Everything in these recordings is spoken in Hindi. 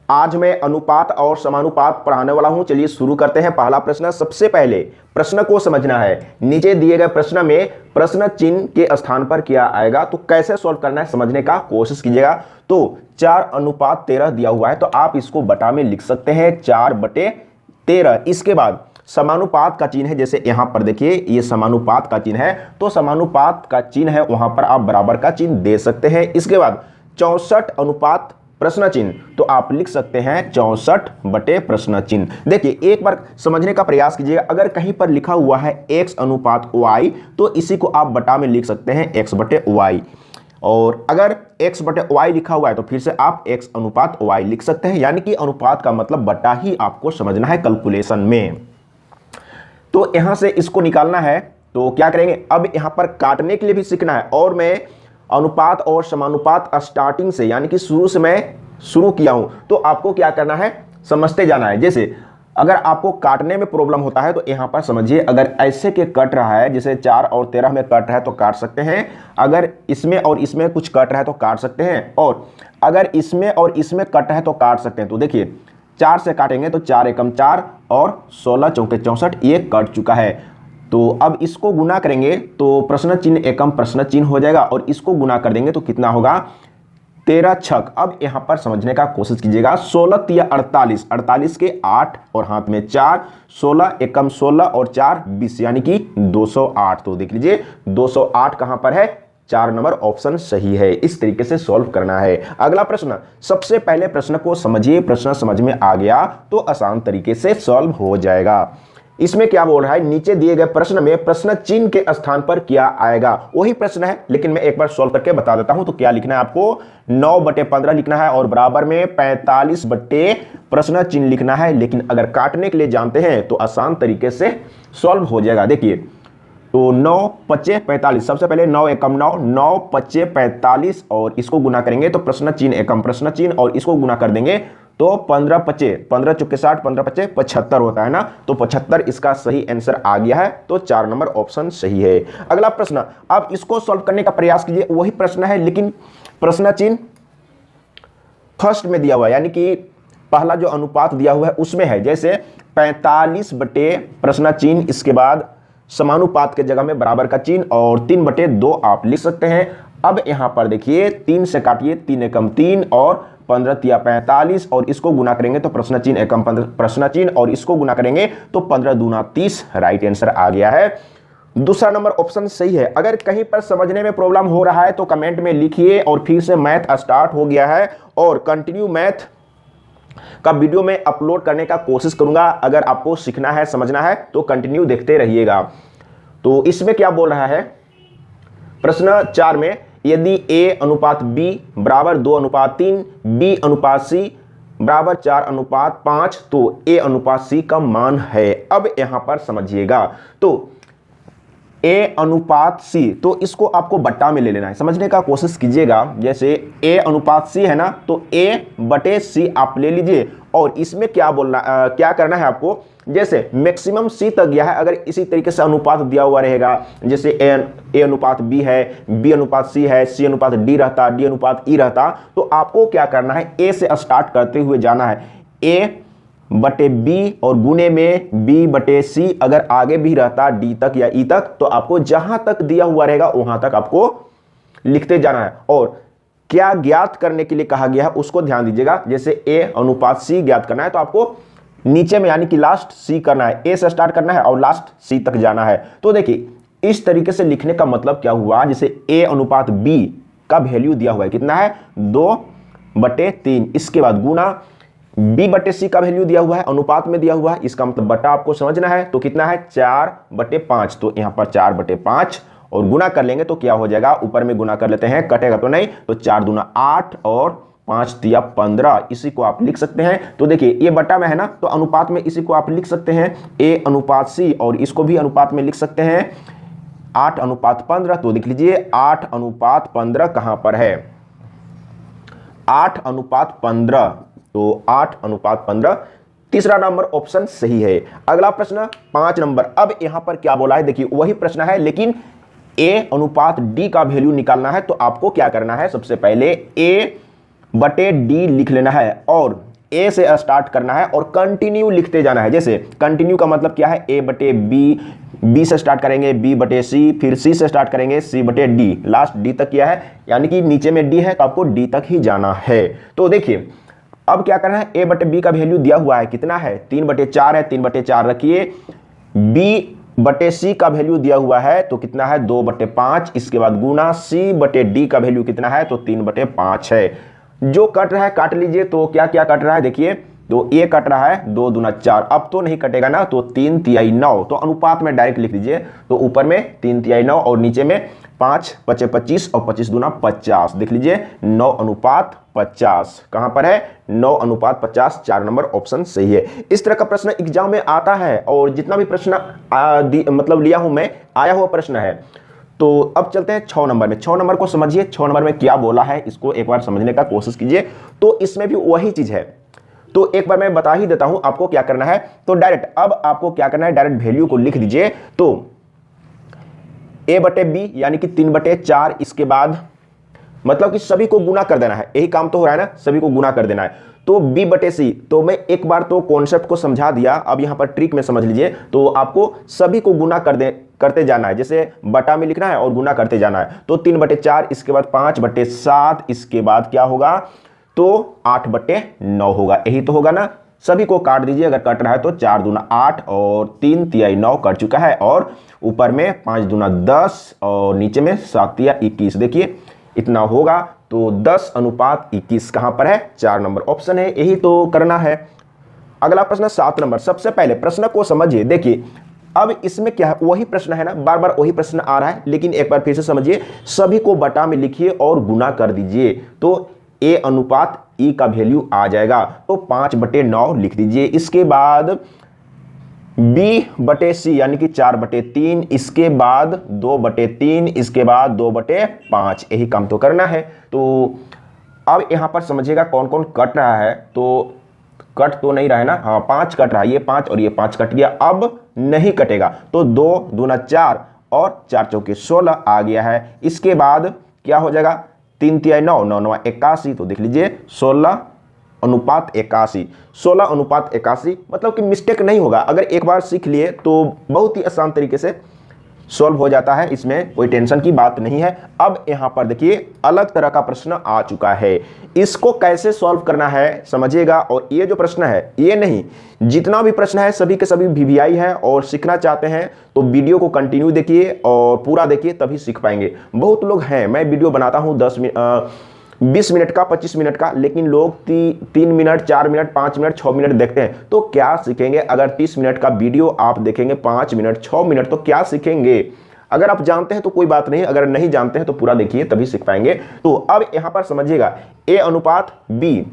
आज मैं अनुपात और समानुपात पढ़ाने वाला हूं। चलिए शुरू करते हैं। पहला प्रश्न, सबसे पहले प्रश्न को समझना है। नीचे दिए गए प्रश्न में प्रश्न चिन्ह के स्थान पर क्या आएगा, तो कैसे सॉल्व करना है समझने का कोशिश कीजिएगा। तो 4:13 दिया हुआ है, तो आप इसको बटा में लिख सकते हैं 4/13। इसके बाद समानुपात का चिन्ह है, जैसे यहां पर देखिए ये समानुपात का चिन्ह है, तो समानुपात का चिन्ह है वहां पर आप बराबर का चिन्ह दे सकते हैं। इसके बाद 64 अनुपात प्रश्न चिन्ह, तो आप लिख सकते हैं 64 प्रश्न चिन्ह। देखिए एक बार समझने का प्रयास कीजिएगा। अगर कहीं पर लिखा हुआ है x अनुपात y, तो इसी को आप बटा में लिख सकते हैं x/y। और अगर x/y लिखा हुआ है तो फिर से आप x अनुपात y लिख सकते हैं। यानी कि अनुपात का मतलब बटा ही आपको समझना है कैलकुलेशन में। तो यहां से इसको निकालना है, तो क्या करेंगे, अब यहां पर काटने के लिए भी सीखना है। और मैं अनुपात और समानुपात स्टार्टिंग से यानी कि शुरू से मैं शुरू किया हूं, तो आपको क्या करना है, समझते जाना है। जैसे अगर आपको काटने में प्रॉब्लम होता है तो यहां पर समझिए, अगर ऐसे के कट रहा है, जैसे 4 और 13 में कट रहा है तो काट सकते हैं। अगर इसमें और इसमें कुछ कट रहा है तो काट सकते हैं। और अगर इसमें और इसमें कट है तो काट सकते हैं। तो देखिए 4 से काटेंगे तो 4 एकम 4 और 16 चौके 64, ये कट चुका है। तो अब इसको गुना करेंगे तो प्रश्न चिन्ह एकम प्रश्न चिन्ह हो जाएगा, और इसको गुना कर देंगे तो कितना होगा, 13 छक। अब यहां पर समझने का कोशिश कीजिएगा। 16 तिया 48, 48 के 8 और हाथ में 4, 16 एकम 16 और 4 20, यानी कि 208। तो देख लीजिए 208 कहां पर है, 4 नंबर ऑप्शन सही है। इस तरीके से सॉल्व करना है। अगला प्रश्न, सबसे पहले प्रश्न को समझिए। प्रश्न समझ में आ गया तो आसान तरीके से सॉल्व हो जाएगा। इसमेमें क्या बोल रहा है, नीचे दिए गए प्रश्न में प्रश्न चिन्ह के स्थान पर क्या आएगा। वही प्रश्न है, लेकिन मैं एक बार सॉल्व करके बता देता हूं। तो क्या लिखना है आपको, 9/15 लिखना है और बराबर में 45 प्रश्न चिन्ह लिखना है। लेकिन अगर काटने के लिए जानते हैं तो आसान तरीके से सॉल्व हो जाएगा। देखिए तो 9×5=45, सबसे पहले 9 एकम 9, 9×5=45 और इसको गुना करेंगे तो प्रश्न चिन्ह एकम प्रश्न चिन्ह, और इसको गुना कर देंगे तो 15×5, 15 चौके 60, 15×5 75 होता है ना। तो 75 इसका सही आंसर आ गया है। तो 4 नंबर ऑप्शन सही है। अगला प्रश्न, आप इसको सॉल्व करने का प्रयास कीजिए। वही प्रश्न है, लेकिन प्रश्न चिन्ह फर्स्ट में दिया हुआ है, यानी कि पहला जो अनुपात दिया हुआ है उसमें है। जैसे 45 प्रश्न चिन्ह, इसके बाद समानुपात के जगह में बराबर का चिन्ह, और 3/2 आप लिख सकते हैं। अब यहां पर देखिए 3 से काटिए, 3 एकम 3 और 15 तिया 45, और इसको गुना करेंगे तो प्रश्न चिन्ह एकम प्रश्न चिन्ह, और इसको गुना करेंगे तो 15 दूना 30, राइट आंसर आ गया है। दूसरा नंबर ऑप्शन सही है। अगर कहीं पर समझने में प्रॉब्लम हो रहा है तो कमेंट में लिखिए। और फिर से मैथ स्टार्ट हो गया है और कंटिन्यू मैथ का वीडियो में अपलोड करने का कोशिश करूंगा। अगर आपको सीखना है, समझना है तो कंटिन्यू देखते रहिएगा। तो इसमें क्या बोल रहा है, प्रश्न 4 में यदि A/B बराबर 2/3, B/C बराबर 4/5, तो A/C का मान है। अब यहां पर समझिएगा, तो A/C, तो इसको आपको बट्टा में ले लेना है। समझने का कोशिश कीजिएगा। जैसे A/C है ना, तो A/C आप ले लीजिए। और इसमें क्या बोलना, क्या करना है आपको, जैसे मैक्सिमम C तक गया है। अगर इसी तरीके से अनुपात दिया हुआ रहेगा, जैसे A/B है, B/C है, C/D रहता, D/E रहता, तो आपको क्या करना है, A से स्टार्ट करते हुए जाना है। A/B और गुने में B/C, अगर आगे भी रहता D तक या E तक, तो आपको जहां तक दिया हुआ रहेगा वहां तक आपको लिखते जाना है। और क्या ज्ञात करने के लिए कहा गया है उसको ध्यान दीजिएगा। जैसे A/C ज्ञात करना है तो आपको नीचे में यानी कि लास्ट C करना है। A से स्टार्ट करना है और लास्ट C तक जाना है। तो देखिए इस तरीके से लिखने का मतलब क्या हुआ, जैसे A/B का वैल्यू दिया हुआ है, कितना है, 2/3। इसके बाद गुना B/C का वैल्यू दिया हुआ है, अनुपात में दिया हुआ है, इसका मतलब बटा आपको समझना है। तो कितना है, 4/5। तो यहां पर 4/5 और गुना कर लेंगे तो क्या हो जाएगा, ऊपर में गुना कर लेते हैं, कटेगा तो नहीं। तो 4 दूना 8 और 5 तिया 15, इसी को आप लिख सकते हैं। तो देखिए ये बटा में है ना, तो अनुपात में इसी को आप लिख सकते हैं A/C, और इसको भी अनुपात में लिख सकते हैं 8:15। तो देख लीजिए 8:15 कहां पर है, 8:15। तो 8:15 तीसरा नंबर ऑप्शन सही है। अगला प्रश्न 5 नंबर। अब यहां पर क्या बोला है, देखिए वही प्रश्न है, लेकिन A/D का वैल्यू निकालना है। तो आपको क्या करना है, सबसे पहले A/D लिख लेना है, और ए से स्टार्ट करना है और कंटिन्यू लिखते जाना है। जैसे कंटिन्यू का मतलब क्या है, ए बटे बी, बी से स्टार्ट करेंगे बी बटे सी, फिर सी से स्टार्ट करेंगे सी बटे डी, लास्ट डी तक किया है, यानी कि नीचे में डी है तो आपको डी तक ही जाना है। तो देखिए अब क्या करना है, ए बटे बी का वैल्यू दिया हुआ है कितना है 3/4 है, 3/4 रखिए। बी बटे सी का वैल्यू दिया हुआ है तो कितना है 2/5, इसके बाद गुना सी बटे डी का वैल्यू कितना है तो 3/5 है। जो कट रहा है काट लीजिए। तो क्या क्या कट रहा है देखिए, तो ये कट रहा है 2 दूना 4, अब तो नहीं कटेगा ना, तो 3/3 9, तो अनुपात में डायरेक्ट लिख दीजिए। तो ऊपर में 3/3 9 और नीचे में 5 × 25 और 25 दूना 50, देख लीजिए 9:50। कहां पर है 9:50, 4 नंबर ऑप्शन सही है। इस तरह का प्रश्न एग्जाम में आता है और जितना भी प्रश्न मतलब लिया हूं मैं, आया हुआ प्रश्न है। तो अब चलते हैं 6 नंबर में। 6 नंबर को समझिए, 6 नंबर में क्या बोला है इसको एक बार समझने का कोशिश कीजिए। तो इसमें भी वही चीज है, तो एक बार मैं बता ही देता हूं आपको क्या करना है। तो डायरेक्ट अब आपको क्या करना है, डायरेक्ट वैल्यू को लिख दीजिए। तो a बटे बी यानी कि 3/4, इसके बाद मतलब कि सभी को गुना कर देना है, यही काम तो हो रहा है ना, सभी को गुना कर देना है। तो b बटे सी, तो मैं एक बार तो कॉन्सेप्ट को समझा दिया, अब यहां पर ट्रिक में समझ लीजिए। तो आपको सभी को गुना करते जाना है, जैसे बटा में लिखना है और गुना करते जाना है। तो 3/4, इसके बाद 5/7, इसके बाद क्या होगा तो 8/9 होगा, यही तो होगा ना। सभी को काट दीजिए, अगर कट रहा है तो 4 दूना 8 और 3/3 9 कट चुका है, और ऊपर में 5 दूना 10 और नीचे में 7 21, देखिए इतना होगा। तो 10:21 कहां पर है, 4 नंबर ऑप्शन है, यही तो करना है। अगला प्रश्न 7 नंबर। सबसे पहले प्रश्न को समझिए, देखिए अब इसमें क्या है, वही प्रश्न है ना, बार बार वही प्रश्न आ रहा है, लेकिन एक बार फिर से समझिए। सभी को बटा में लिखिए और गुना कर दीजिए, तो ए अनुपात ई का वैल्यू आ जाएगा। तो 5/9 लिख दीजिए। इसके बाद बी बटे सी यानी कि 4/3, इसके बाद 2/3, इसके बाद 2/5, यही काम तो करना है। तो अब यहां पर समझिएगा कौन कौन कट रहा है। तो कट तो नहीं रहा है ना, हाँ 5 कट रहा है, ये 5 और ये 5 कट गया, अब नहीं कटेगा। तो 2 दूना 4 और 4 चौके 16 आ गया है। इसके बाद क्या हो जाएगा, 3/3 9, 9 81, तो देख लीजिए 16:81, 16:81, मतलब कि मिस्टेक नहीं होगा। अगर एक बार सीख लिए तो बहुत ही आसान तरीके से सॉल्व हो जाता है, इसमें कोई टेंशन की बात नहीं है। अब यहां पर देखिए अलग तरह का प्रश्न आ चुका है, इसको कैसे सॉल्व करना है समझिएगा। और ये जो प्रश्न है, ये नहीं जितना भी प्रश्न है सभी के सभी वीवीआई है, और सीखना चाहते हैं तो वीडियो को कंटिन्यू देखिए और पूरा देखिए, तभी सीख पाएंगे। बहुत लोग हैं, मैं वीडियो बनाता हूं 20 मिनट का, 25 मिनट का, लेकिन लोग 3 मिनट 4 मिनट 5 मिनट 6 मिनट देखते हैं, तो क्या सीखेंगे। अगर 30 मिनट का वीडियो आप देखेंगे 5 मिनट 6 मिनट, तो क्या सीखेंगे। अगर आप जानते हैं तो कोई बात नहीं, अगर नहीं जानते हैं तो पूरा देखिए, तभी सीख पाएंगे। तो अब यहां पर समझिएगा, ए अनुपात बी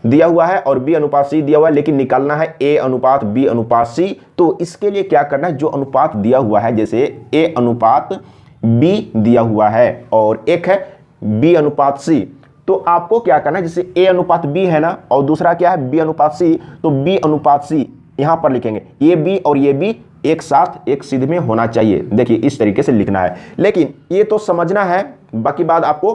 दिया हुआ है और बी अनुपात सी दिया हुआ है, लेकिन निकालना है ए अनुपात बी अनुपात सी। तो इसके लिए क्या करना है, जो अनुपात दिया हुआ है, जैसे ए अनुपात बी दिया हुआ है और एक है बी अनुपात सी, तो आपको क्या करना है, जैसे ए अनुपात बी है ना, और दूसरा क्या है बी अनुपात सी, तो बी अनुपात सी यहां पर लिखेंगे। ये बी और ये बी एक साथ एक सीध में होना चाहिए, देखिए इस तरीके से लिखना है। लेकिन ये तो समझना है, बाकी बात आपको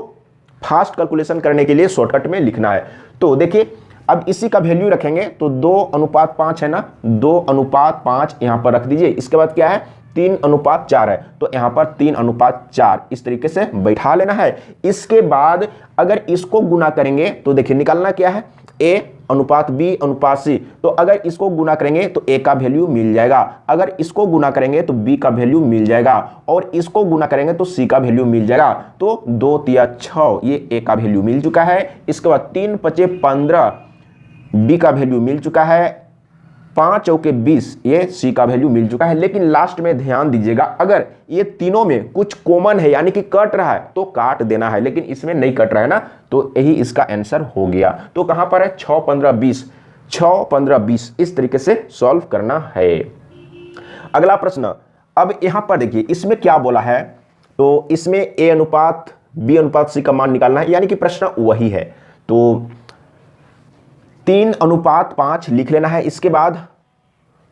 फास्ट कैलकुलेशन करने के लिए शॉर्टकट में लिखना है। तो देखिए अब इसी का वैल्यू रखेंगे, तो 2:5 है ना, 2:5 यहां पर रख दीजिए। इसके बाद क्या है 3:4 है, तो यहां पर 3:4 इस तरीके से बैठा लेना है। इसके बाद अगर इसको गुना करेंगे तो देखिए निकालना क्या है, ए अनुपात बी अनुपात सी, तो अगर इसको गुना करेंगे तो ए का वैल्यू मिल जाएगा, अगर इसको गुना करेंगे तो बी का वैल्यू मिल जाएगा, और इसको गुना करेंगे तो सी का वैल्यू मिल जाएगा। तो 2 × 6 ये ए का वैल्यू मिल चुका है। इसके बाद 3 × 5 = 15 बी का वैल्यू मिल चुका है, 5 चौके 20 ये सी का वैल्यू मिल चुका है। लेकिन लास्ट में ध्यान दीजिएगा, अगर ये तीनों में कुछ कॉमन है यानी कि कट रहा है तो काट देना है, लेकिन इसमें नहीं कट रहा है ना, तो यही इसका आंसर हो गया। तो कहां पर है 6 15 20, 6 15 20 इस तरीके से सॉल्व करना है। अगला प्रश्न, अब यहां पर देखिए इसमें क्या बोला है, तो इसमें ए अनुपात बी अनुपात सी का मान निकालना है, यानी कि प्रश्न वही है। तो 3:5 लिख लेना है, इसके बाद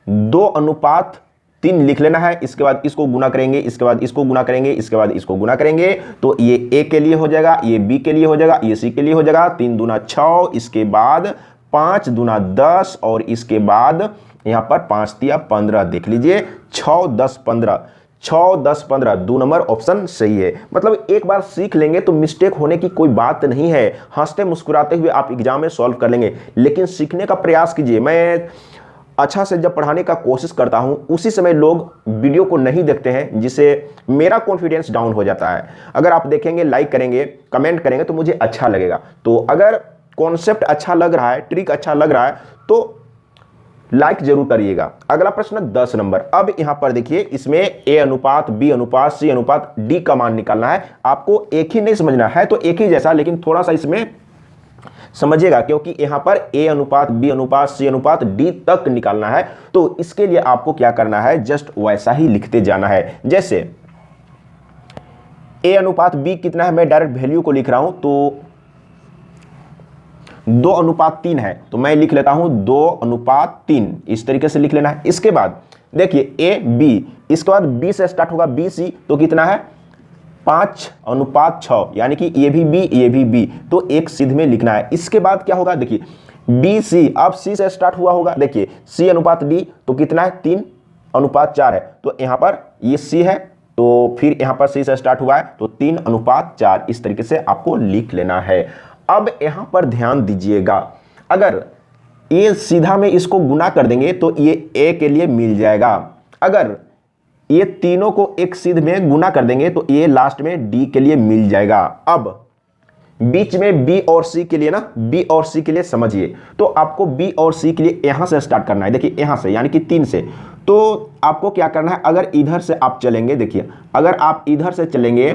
2:3 लिख लेना है, इसके बाद इसको गुना करेंगे, इसके बाद इसको गुना करेंगे, इसके बाद इसको गुना करेंगे, तो ये ए के लिए हो जाएगा, ये बी के लिए हो जाएगा, ये सी के लिए हो जाएगा। 3 दूना 6, इसके बाद 5 दूना 10 और इसके बाद यहां पर 5 तिया 15, देख लीजिए 6 10 15, 6 10 15, 2 नंबर ऑप्शन सही है। मतलब एक बार सीख लेंगे तो मिस्टेक होने की कोई बात नहीं है, हंसते मुस्कुराते हुए आप एग्जाम में सॉल्व कर लेंगे, लेकिन सीखने का प्रयास कीजिए। मैं अच्छा से जब पढ़ाने का कोशिश करता हूं उसी समय लोग वीडियो को नहीं देखते हैं, जिससे मेरा कॉन्फिडेंस डाउन हो जाता है। अगर आप देखेंगे, लाइक करेंगे, कमेंट करेंगे तो मुझे अच्छा लगेगा। तो अगर कॉन्सेप्ट अच्छा लग रहा है, ट्रिक अच्छा लग रहा है तो लाइक जरूर करिएगा। अगला प्रश्न 10 नंबर। अब यहां पर देखिए, इसमें ए अनुपात बी अनुपात सी अनुपात डी का मान निकालना है। आपको एक ही नहीं समझना है, तो एक ही जैसा, लेकिन थोड़ा सा इसमें समझिएगा, क्योंकि यहां पर ए अनुपात बी अनुपात सी अनुपात डी तक निकालना है। तो इसके लिए आपको क्या करना है, जस्ट वैसा ही लिखते जाना है। जैसे ए अनुपात बी कितना है, मैं डायरेक्ट वैल्यू को लिख रहा हूं, तो 2 अनुपात 3 है, तो मैं लिख लेता हूं 2 अनुपात 3, इस तरीके से लिख लेना है। इसके बाद देखिए ए बी, इसके बाद बी से स्टार्ट होगा बी सी, तो कितना है 5 अनुपात 6, यानी कि ये भी बी ये भी बी, तो एक सिद्ध में लिखना है। इसके बाद क्या होगा, देखिए बी सी, अब सी से स्टार्ट हुआ होगा, देखिए सी अनुपात डी, तो कितना है 3 अनुपात 4 है, तो यहां पर ये सी है, तो फिर यहां पर सी से स्टार्ट हुआ है, तो 3 अनुपात 4, इस तरीके से आपको लिख लेना है। अब यहां पर ध्यान दीजिएगा, अगर ये सीधा में इसको गुना कर देंगे तो ये ए के लिए मिल जाएगा। अगर ये तीनों को एक सिद्ध में गुना कर देंगे तो ये लास्ट में डी के लिए मिल जाएगा। अब बीच में बी और सी के लिए ना, बी और सी के लिए समझिए, तो आपको बी और सी के लिए यहां से स्टार्ट करना है। देखिए यहां से, यानी कि 3 से, तो आपको क्या करना है, अगर इधर से आप चलेंगे, देखिए अगर आप इधर से चलेंगे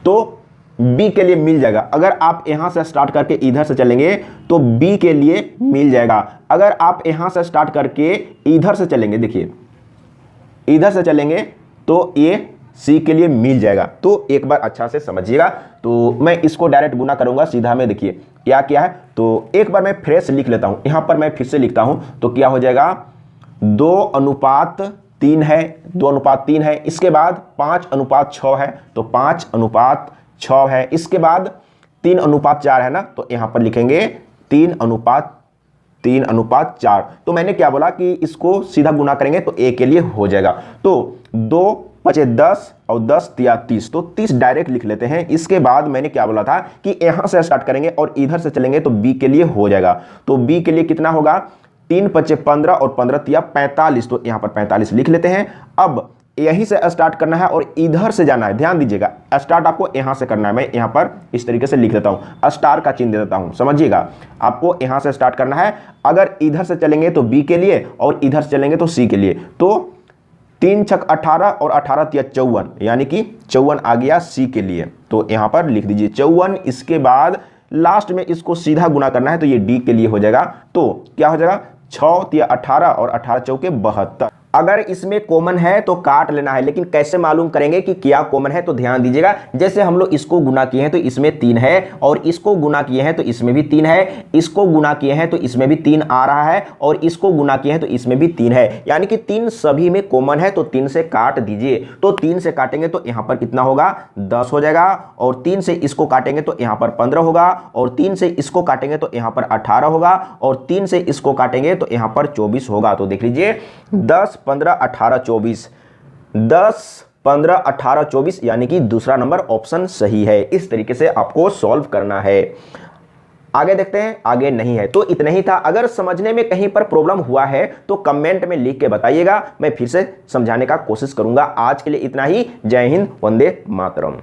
तो बी के लिए मिल जाएगा। अगर आप यहां से स्टार्ट करके इधर से चलेंगे तो बी के लिए मिल जाएगा। अगर आप यहां से स्टार्ट करके इधर से चलेंगे, देखिए इधर से चलेंगे तो ये सी के लिए मिल जाएगा। तो एक बार अच्छा से समझिएगा। तो मैं इसको डायरेक्ट गुना करूंगा सीधा में, देखिए क्या क्या है, तो एक बार मैं फ्रेश लिख लेता हूं, यहां पर मैं फिर से लिखता हूं, तो क्या हो जाएगा 2 अनुपात 3 है, 2 अनुपात 3 है। इसके बाद 5 अनुपात 6 है, तो 5 अनुपात 6 है। इसके बाद 3 अनुपात 4 है ना, तो यहां पर लिखेंगे 3 अनुपात 4। तो मैंने क्या बोला कि इसको सीधा गुना करेंगे तो ए के लिए हो जाएगा। तो 2 5 10 और 10 तिया 30, तो 30 डायरेक्ट लिख लेते हैं। इसके बाद मैंने क्या बोला था कि यहां से स्टार्ट करेंगे और इधर से चलेंगे तो बी के लिए हो जाएगा। तो बी के लिए कितना होगा, 3 5 15 और 15 तिया 45, तो यहां पर 45 लिख लेते हैं। अब यहीं से स्टार्ट करना है और इधर से जाना है, ध्यान दीजिएगा, स्टार्ट आपको यहां से करना है। मैं यहां पर इस तरीके से लिख देता हूं, स्टार का चिन्ह दे देता हूं, समझिएगा। आपको यहां से स्टार्ट करना है, अगर इधर से चलेंगे तो बी के लिए और इधर से चलेंगे तो सी के लिए। तो 3 छक 18 और 18 तिया 54, यानी कि 54 आ गया सी के लिए, तो यहां पर लिख दीजिए 54। इसके बाद लास्ट में इसको सीधा गुना करना है, तो ये डी के लिए हो जाएगा। तो क्या हो जाएगा 6 तिया 18 और 18 चौके 72। अगर इसमें कॉमन है तो काट लेना है, लेकिन कैसे मालूम करेंगे कि क्या कॉमन है, तो ध्यान दीजिएगा। जैसे हम लोग इसको गुना किए हैं तो इसमें 3 है, और इसको गुना किए हैं तो इसमें भी 3 है, इसको गुना किए हैं तो इसमें भी 3 आ रहा है, और इसको गुना किए हैं तो इसमें भी 3 है, यानी कि 3 सभी में कॉमन है। तो 3 से काट दीजिए, तो 3 से काटेंगे तो यहां पर कितना होगा 10 हो जाएगा, और 3 से इसको काटेंगे तो यहां पर 15 होगा, और 3 से इसको काटेंगे तो यहां पर 18 होगा, और 3 से इसको काटेंगे तो यहां पर 24 होगा। तो देख लीजिए 10 15 18 24, 10 15 18 24, यानी कि दूसरा नंबर ऑप्शन सही है। इस तरीके से आपको सॉल्व करना है। आगे देखते हैं, आगे नहीं है। तो इतना ही था। अगर समझने में कहीं पर प्रॉब्लम हुआ है तो कमेंट में लिख के बताइएगा, मैं फिर से समझाने का कोशिश करूंगा। आज के लिए इतना ही। जय हिंद, वंदे मातरम।